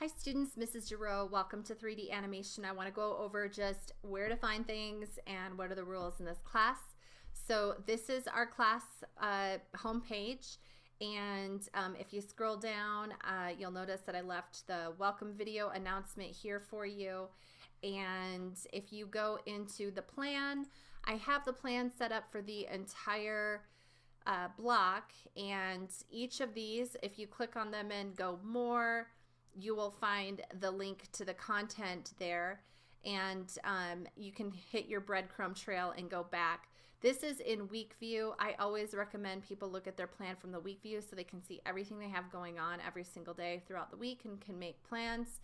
Hi students, Mrs. Giroux. Welcome to 3D Animation. I want to go over just where to find things and what are the rules in this class. So this is our class homepage, and if you scroll down, you'll notice that I left the welcome video announcement here for you. And if you go into the plan, I have the plan set up for the entire block, and each of these, if you click on them and go more, you will find the link to the content there, and you can hit your breadcrumb trail and go back. This is in week view. I always recommend people look at their plan from the week view so they can see everything they have going on every single day throughout the week and can make plans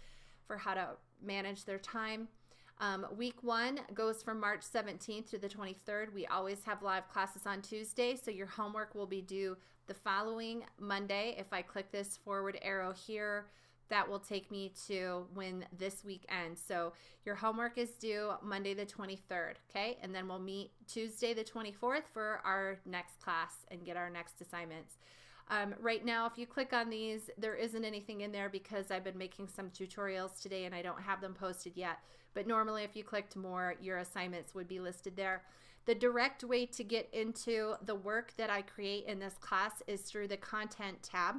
for how to manage their time. Week 1 goes from March 17th to the 23rd. We always have live classes on Tuesday, so your homework will be due the following Monday. If I click this forward arrow here, that will take me to when this week ends. So your homework is due Monday the 23rd, okay? And then we'll meet Tuesday the 24th for our next class and get our next assignments. Right now, if you click on these, there isn't anything in there because I've been making some tutorials today and I don't have them posted yet. But normally, if you clicked more, your assignments would be listed there. The direct way to get into the work that I create in this class is through the Content tab.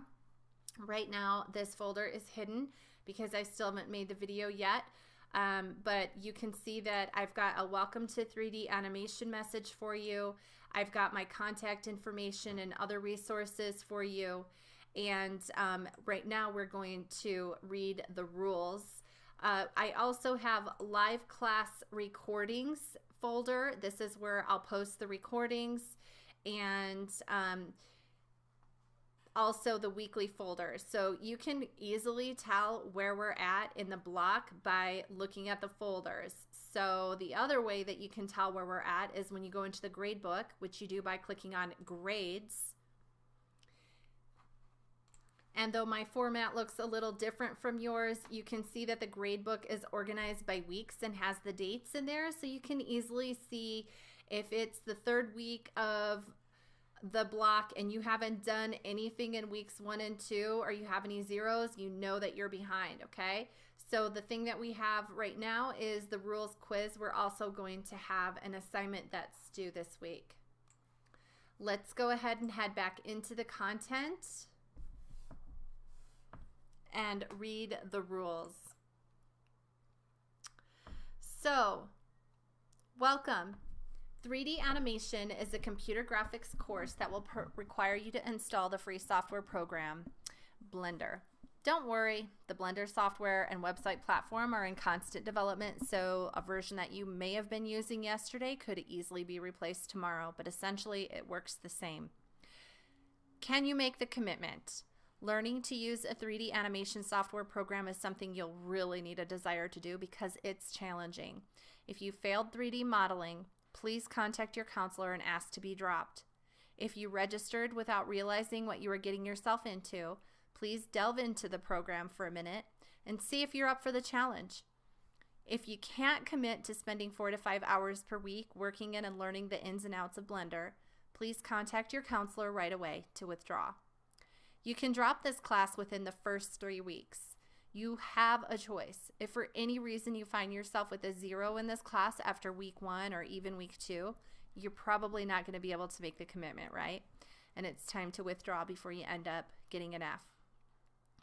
Right now, this folder is hidden because I still haven't made the video yet. But you can see that I've got a welcome to 3D animation message for you. I've got my contact information and other resources for you. And right now we're going to read the rules. I also have live class recordings folder. This is where I'll post the recordings, and also the weekly folder. So you can easily tell where we're at in the block by looking at the folders. So the other way that you can tell where we're at is when you go into the grade book, which you do by clicking on grades. And though my format looks a little different from yours, you can see that the grade book is organized by weeks and has the dates in there. So you can easily see if it's the third week of the block and you haven't done anything in weeks 1 and 2, or you have any zeros, you know that you're behind, okay? So the thing that we have right now is the rules quiz. We're also going to have an assignment that's due this week. Let's go ahead and head back into the content and read the rules. So, welcome. 3D Animation is a computer graphics course that will require you to install the free software program, Blender. Don't worry, the Blender software and website platform are in constant development, so a version that you may have been using yesterday could easily be replaced tomorrow, but essentially it works the same. Can you make the commitment? Learning to use a 3D animation software program is something you'll really need a desire to do because it's challenging. If you failed 3D modeling, please contact your counselor and ask to be dropped. If you registered without realizing what you were getting yourself into, please delve into the program for a minute and see if you're up for the challenge. If you can't commit to spending 4 to 5 hours per week working in and learning the ins and outs of Blender, please contact your counselor right away to withdraw. You can drop this class within the first 3 weeks. You have a choice. If for any reason you find yourself with a 0 in this class after week 1 or even week 2, you're probably not going to be able to make the commitment, right? And it's time to withdraw before you end up getting an F.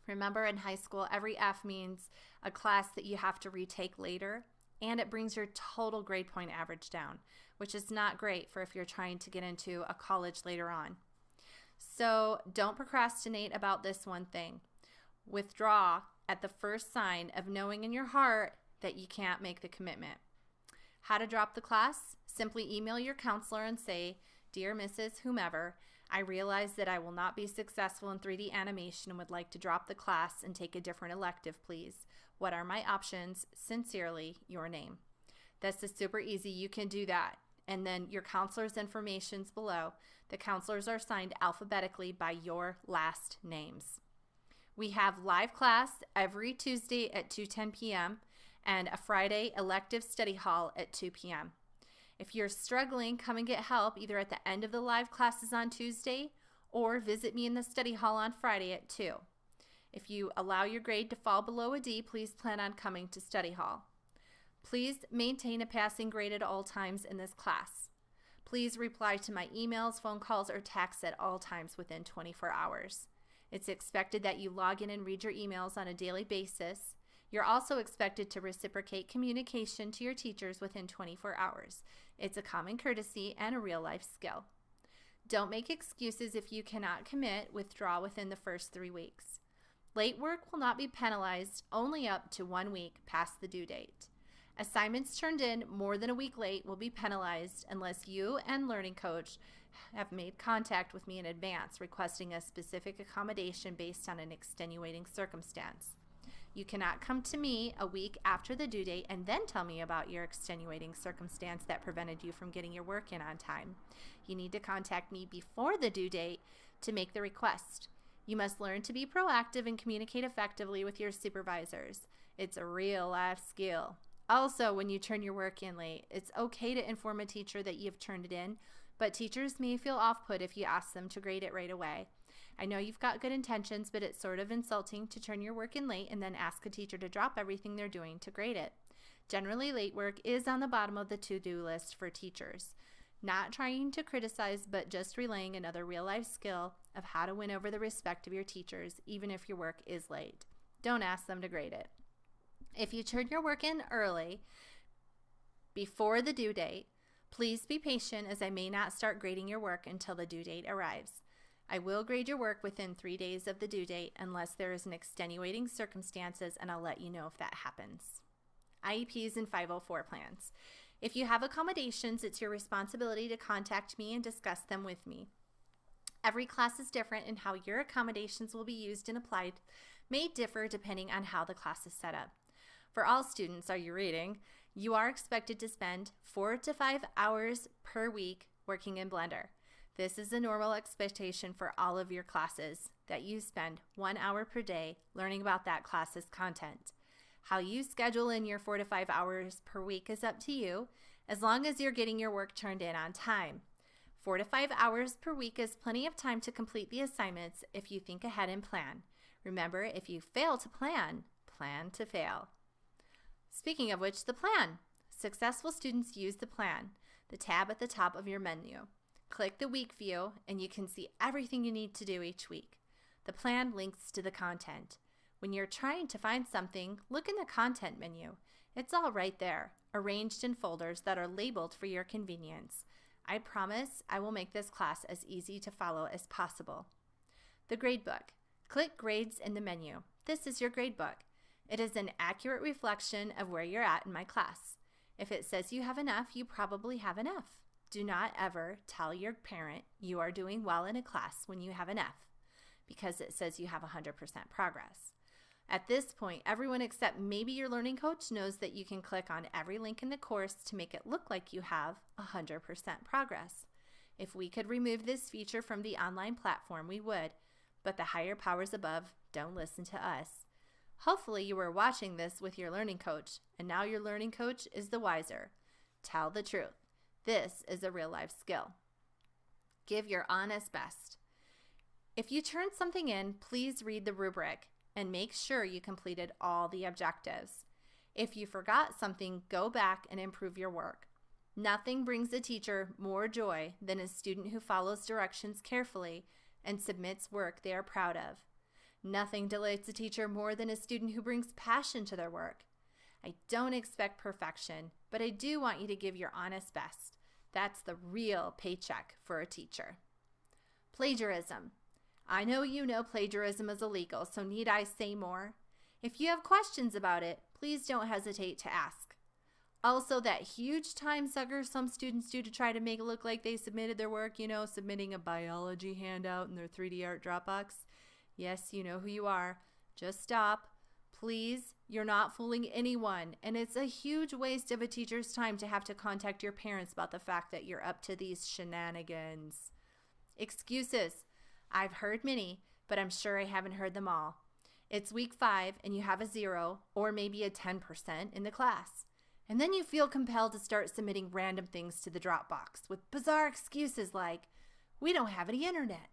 Remember, in high school, every F means a class that you have to retake later, and it brings your total grade point average down, which is not great for if you're trying to get into a college later on. So don't procrastinate about this one thing. Withdraw at the first sign of knowing in your heart that you can't make the commitment. How to drop the class? Simply email your counselor and say, "Dear Mrs. Whomever, I realize that I will not be successful in 3D animation and would like to drop the class and take a different elective, please. What are my options? Sincerely, your name." This is super easy. You can do that. And then your counselor's information's below. The counselors are assigned alphabetically by your last names. We have live class every Tuesday at 2:10 p.m. and a Friday elective study hall at 2 p.m. If you're struggling, come and get help either at the end of the live classes on Tuesday or visit me in the study hall on Friday at 2. If you allow your grade to fall below a D, please plan on coming to study hall. Please maintain a passing grade at all times in this class. Please reply to my emails, phone calls, or texts at all times within 24 hours. It's expected that you log in and read your emails on a daily basis. You're also expected to reciprocate communication to your teachers within 24 hours. It's a common courtesy and a real-life skill. Don't make excuses if you cannot commit. Withdraw within the first 3 weeks. Late work will not be penalized, only up to 1 week past the due date. Assignments turned in more than a week late will be penalized unless you and Learning Coach have made contact with me in advance requesting a specific accommodation based on an extenuating circumstance. You cannot come to me a week after the due date and then tell me about your extenuating circumstance that prevented you from getting your work in on time. You need to contact me before the due date to make the request. You must learn to be proactive and communicate effectively with your supervisors. It's a real life skill. Also, when you turn your work in late, it's okay to inform a teacher that you've turned it in, but teachers may feel off-put if you ask them to grade it right away. I know you've got good intentions, but it's sort of insulting to turn your work in late and then ask a teacher to drop everything they're doing to grade it. Generally, late work is on the bottom of the to-do list for teachers. Not trying to criticize, but just relaying another real-life skill of how to win over the respect of your teachers, even if your work is late. Don't ask them to grade it. If you turn your work in early, before the due date, please be patient as I may not start grading your work until the due date arrives. I will grade your work within 3 days of the due date unless there is an extenuating circumstances, and I'll let you know if that happens. IEPs and 504 plans. If you have accommodations, it's your responsibility to contact me and discuss them with me. Every class is different, and how your accommodations will be used and applied may differ depending on how the class is set up. For all students, are you reading? You are expected to spend 4 to 5 hours per week working in Blender. This is a normal expectation for all of your classes, that you spend 1 hour per day learning about that class's content. How you schedule in your 4 to 5 hours per week is up to you, as long as you're getting your work turned in on time. 4 to 5 hours per week is plenty of time to complete the assignments if you think ahead and plan. Remember, if you fail to plan, plan to fail. Speaking of which, the plan. Successful students use the plan, the tab at the top of your menu. Click the week view and you can see everything you need to do each week. The plan links to the content. When you're trying to find something, look in the content menu. It's all right there, arranged in folders that are labeled for your convenience. I promise I will make this class as easy to follow as possible. The gradebook. Click Grades in the menu. This is your gradebook. It is an accurate reflection of where you're at in my class. If it says you have enough, you probably have enough. Do not ever tell your parent you are doing well in a class when you have an F, because it says you have 100% progress. At this point, everyone except maybe your Learning Coach knows that you can click on every link in the course to make it look like you have 100% progress. If we could remove this feature from the online platform, we would, but the higher powers above don't listen to us. Hopefully you were watching this with your Learning Coach, and now your Learning Coach is the wiser. Tell the truth. This is a real-life skill. Give your honest best. If you turned something in, please read the rubric and make sure you completed all the objectives. If you forgot something, go back and improve your work. Nothing brings a teacher more joy than a student who follows directions carefully and submits work they are proud of. Nothing delights a teacher more than a student who brings passion to their work. I don't expect perfection, but I do want you to give your honest best. That's the real paycheck for a teacher. Plagiarism. I know you know plagiarism is illegal, so need I say more? If you have questions about it, please don't hesitate to ask. Also, that huge time sucker some students do to try to make it look like they submitted their work, submitting a biology handout in their 3D art Dropbox. Yes, you know who you are. Just stop. Please, you're not fooling anyone, and it's a huge waste of a teacher's time to have to contact your parents about the fact that you're up to these shenanigans. Excuses. I've heard many, but I'm sure I haven't heard them all. It's week 5 and you have a 0 or maybe a 10% in the class. And then you feel compelled to start submitting random things to the Dropbox with bizarre excuses like, we don't have any internet.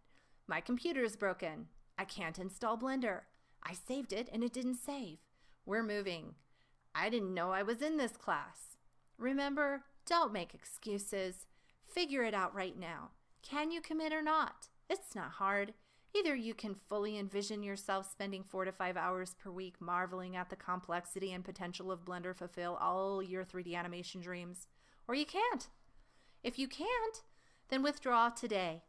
My computer is broken. I can't install Blender. I saved it and it didn't save. We're moving. I didn't know I was in this class. Remember, don't make excuses. Figure it out right now. Can you commit or not? It's not hard. Either you can fully envision yourself spending 4 to 5 hours per week marveling at the complexity and potential of Blender fulfill all your 3D animation dreams, or you can't. If you can't, then withdraw today.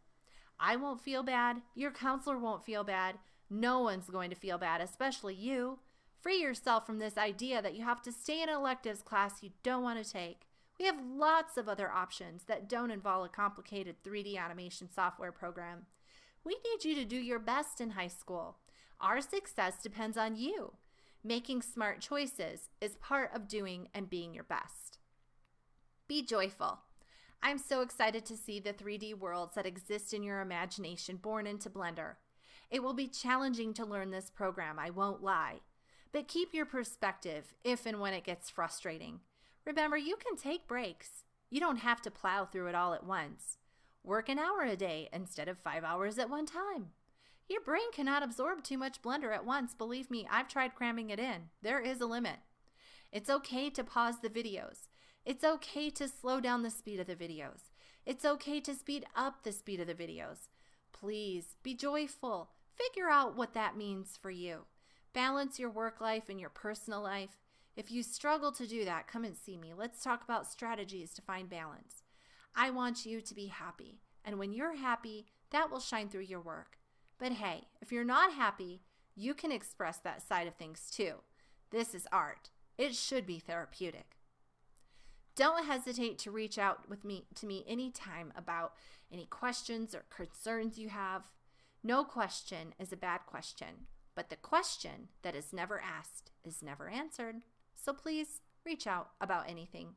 I won't feel bad. Your counselor won't feel bad. No one's going to feel bad, especially you. Free yourself from this idea that you have to stay in an electives class you don't want to take. We have lots of other options that don't involve a complicated 3D animation software program. We need you to do your best in high school. Our success depends on you. Making smart choices is part of doing and being your best. Be joyful. I'm so excited to see the 3D worlds that exist in your imagination born into Blender. It will be challenging to learn this program, I won't lie. But keep your perspective if and when it gets frustrating. Remember, you can take breaks. You don't have to plow through it all at once. Work an hour a day instead of 5 hours at one time. Your brain cannot absorb too much Blender at once. Believe me, I've tried cramming it in. There is a limit. It's okay to pause the videos. It's okay to slow down the speed of the videos. It's okay to speed up the speed of the videos. Please be joyful. Figure out what that means for you. Balance your work life and your personal life. If you struggle to do that, come and see me. Let's talk about strategies to find balance. I want you to be happy. And when you're happy, that will shine through your work. But hey, if you're not happy, you can express that side of things too. This is art. It should be therapeutic. Don't hesitate to reach out to me anytime about any questions or concerns you have. No question is a bad question, but the question that is never asked is never answered. So please reach out about anything.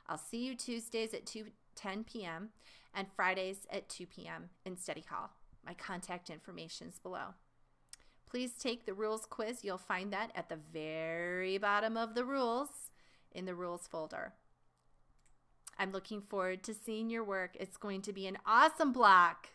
I'll see you Tuesdays at 10 p.m. and Fridays at 2 p.m. in Study Hall. My contact information is below. Please take the rules quiz. You'll find that at the very bottom of the rules in the rules folder. I'm looking forward to seeing your work. It's going to be an awesome block.